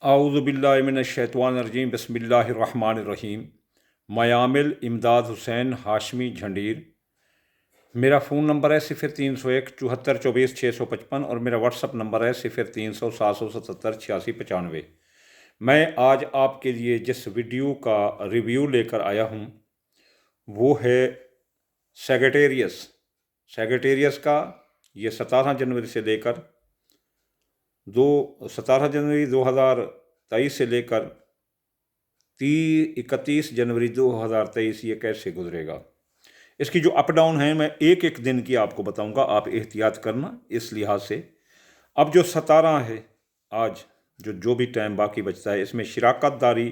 اعوذ باللہ من الشیطان الرجیم بسم اللہ الرحمن الرحیم۔ میامل امداد حسین ہاشمی جھنڈیر۔ میرا فون نمبر ہے 0301 7424 655 اور میرا واٹس اپ نمبر ہے 0300 777 8695۔ میں آج آپ کے لیے جس ویڈیو کا ریویو لے کر آیا ہوں وہ ہے سیگریٹریس کا۔ یہ 17 جنوری سے لے کر 17 جنوری 2023 سے لے کر 31 جنوری 2023 یہ کیسے گزرے گا، اس کی جو اپ ڈاؤن ہیں میں ایک ایک دن کی آپ کو بتاؤں گا، آپ احتیاط کرنا اس لحاظ سے۔ اب جو 17 ہے آج جو بھی ٹائم باقی بچتا ہے، اس میں شراکت داری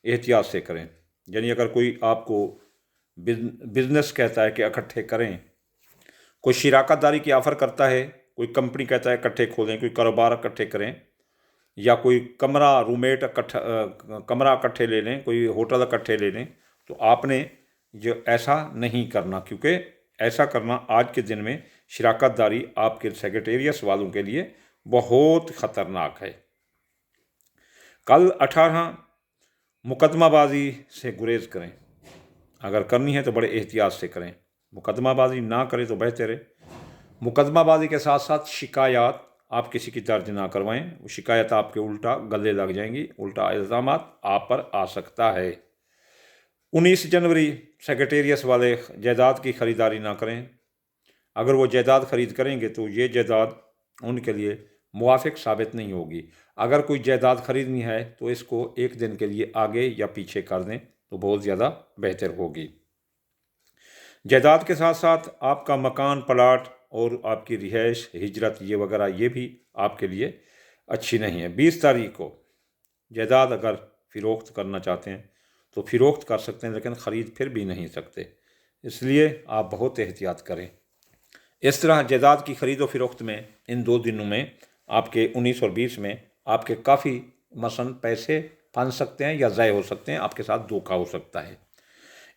احتیاط سے کریں۔ یعنی اگر کوئی آپ کو بزنس کہتا ہے کہ اکٹھے کریں، کوئی شراکت داری کی آفر کرتا ہے، کوئی کمپنی کہتا ہے اکٹھے کھولیں، کوئی کاروبار اکٹھے کریں، یا کوئی کمرہ اکٹھے لے لیں، کوئی ہوٹل اکٹھے لے لیں، تو آپ نے جو ایسا نہیں کرنا، کیونکہ ایسا کرنا آج کے دن میں شراکت داری آپ کے سیکریٹریس والوں کے لیے بہت خطرناک ہے۔ کل 18 مقدمہ بازی سے گریز کریں، اگر کرنی ہے تو بڑے احتیاط سے کریں، مقدمہ بازی نہ کریں تو بہتر ہے۔ مقدمہ بازی کے ساتھ ساتھ شکایات آپ کسی کی درج نہ کروائیں، وہ شکایت آپ کے الٹا گلے لگ جائیں گی، الٹا الزامات آپ پر آ سکتا ہے۔ 19 جنوری سیکریٹریس والے جائیداد کی خریداری نہ کریں۔ اگر وہ جائیداد خرید کریں گے تو یہ جائیداد ان کے لیے موافق ثابت نہیں ہوگی۔ اگر کوئی جائیداد خریدنی ہے تو اس کو ایک دن کے لیے آگے یا پیچھے کر دیں تو بہت زیادہ بہتر ہوگی۔ جائیداد کے ساتھ ساتھ آپ کا مکان، پلاٹ اور آپ کی رہائش، ہجرت یہ وغیرہ یہ بھی آپ کے لیے اچھی نہیں ہے۔ 20 تاریخ کو جائیداد اگر فروخت کرنا چاہتے ہیں تو فروخت کر سکتے ہیں، لیکن خرید پھر بھی نہیں سکتے، اس لیے آپ بہت احتیاط کریں۔ اس طرح جائیداد کی خرید و فروخت میں ان 2 دنوں میں آپ کے 19 اور 20 میں آپ کے کافی مثلاً پیسے پھنس سکتے ہیں یا ضائع ہو سکتے ہیں، آپ کے ساتھ دھوکہ ہو سکتا ہے۔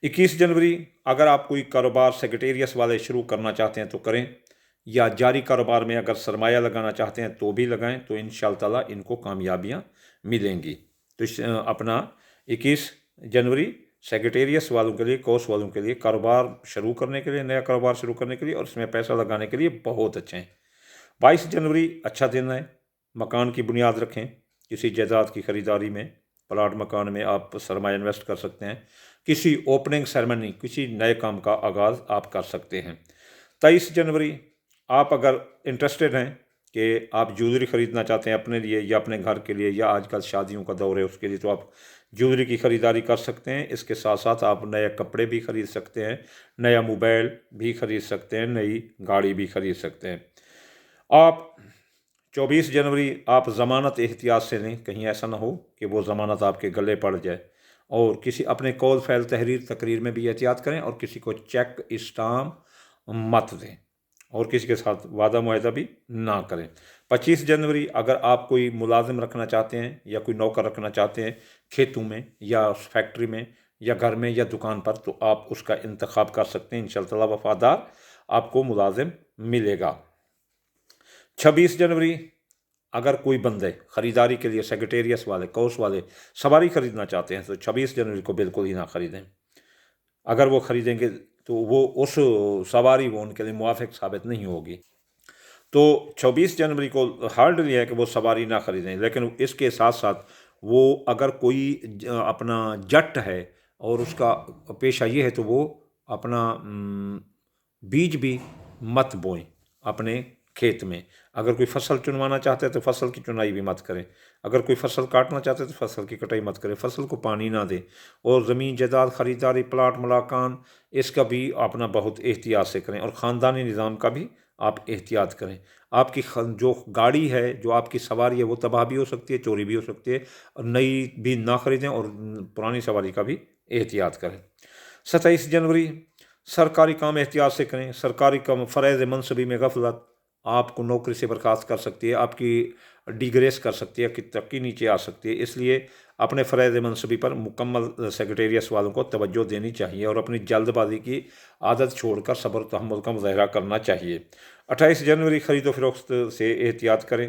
21 جنوری اگر آپ کوئی کاروبار سیکریٹریس والے شروع کرنا چاہتے ہیں تو کریں، یا جاری کاروبار میں اگر سرمایہ لگانا چاہتے ہیں تو بھی لگائیں، تو انشاءاللہ تعالیٰ ان کو کامیابیاں ملیں گی۔ تو اپنا 21 جنوری سیکریٹریس والوں کے لیے، کورس والوں کے لیے، کاروبار شروع کرنے کے لیے، نیا کاروبار شروع کرنے کے لیے اور اس میں پیسہ لگانے کے لیے بہت اچھے ہیں۔ 22 جنوری اچھا دن ہے، مکان کی بنیاد رکھیں، کسی جائیداد کی خریداری میں، پلاٹ مکان میں آپ سرمایہ انویسٹ کر سکتے ہیں، کسی اوپننگ سیرمنی، کسی نئے کام کا آغاز آپ کر سکتے ہیں۔ 23 جنوری آپ اگر انٹرسٹڈ ہیں کہ آپ جویلری خریدنا چاہتے ہیں اپنے لیے یا اپنے گھر کے لیے، یا آج کل شادیوں کا دور ہے اس کے لیے، تو آپ جویلری کی خریداری کر سکتے ہیں۔ اس کے ساتھ ساتھ آپ نئے کپڑے بھی خرید سکتے ہیں، نیا موبائل بھی خرید سکتے ہیں، نئی گاڑی بھی خرید سکتے ہیں۔ آپ 24 جنوری آپ ضمانت احتیاط سے لیں، کہیں ایسا نہ ہو کہ وہ ضمانت آپ کے گلے پڑ جائے، اور کسی اپنے قول فعل تقریر میں بھی احتیاط کریں، اور کسی کو چیک اسٹامپ مت دیں، اور کسی کے ساتھ وعدہ معاہدہ بھی نہ کریں۔ 25 جنوری اگر آپ کوئی ملازم رکھنا چاہتے ہیں یا کوئی نوکر رکھنا چاہتے ہیں کھیتوں میں یا فیکٹری میں یا گھر میں یا دکان پر، تو آپ اس کا انتخاب کر سکتے ہیں، انشاءاللہ تعالیٰ وفادار آپ کو ملازم ملے گا۔ 26 جنوری اگر کوئی بندے خریداری کے لیے سیکریٹریس والے، کورس والے سواری خریدنا چاہتے ہیں تو 26 جنوری کو بالکل ہی نہ خریدیں۔ اگر وہ خریدیں گے تو وہ اس سواری وہ ان کے لیے موافق ثابت نہیں ہوگی، تو 24 جنوری کو ہارڈلی ہے کہ وہ سواری نہ خریدیں۔ لیکن اس کے ساتھ ساتھ وہ اگر کوئی اپنا جٹ ہے اور اس کا پیشہ یہ ہے تو وہ اپنا بیج بھی مت بوئیں اپنے کھیت میں۔ اگر کوئی فصل چنوانا چاہتا ہے تو فصل کی چنائی بھی مت کریں، اگر کوئی فصل کاٹنا چاہتا ہے تو فصل کی کٹائی مت کریں، فصل کو پانی نہ دیں، اور زمین جائیداد خریداری، پلاٹ ملاکان، اس کا بھی اپنا بہت احتیاط سے کریں، اور خاندانی نظام کا بھی آپ احتیاط کریں۔ آپ کی جو گاڑی ہے، جو آپ کی سواری ہے، وہ تباہ بھی ہو سکتی ہے، چوری بھی ہو سکتی ہے، اور نئی بھی نہ خریدیں، اور پرانی سواری کا بھی احتیاط کریں۔ 27 جنوری سرکاری کام احتیاط سے کریں، سرکاری کام فرائض منصبی میں غفلت آپ کو نوکری سے برخاست کر سکتی ہے، آپ کی ڈیگریس کر سکتی ہے، کہ ترقی نیچے آ سکتی ہے، اس لیے اپنے فرائض منصبی پر مکمل سیکریٹریس والوں کو توجہ دینی چاہیے، اور اپنی جلد بازی کی عادت چھوڑ کر صبر و تحمل کا مظاہرہ کرنا چاہیے۔ 28 جنوری خرید و فروخت سے احتیاط کریں،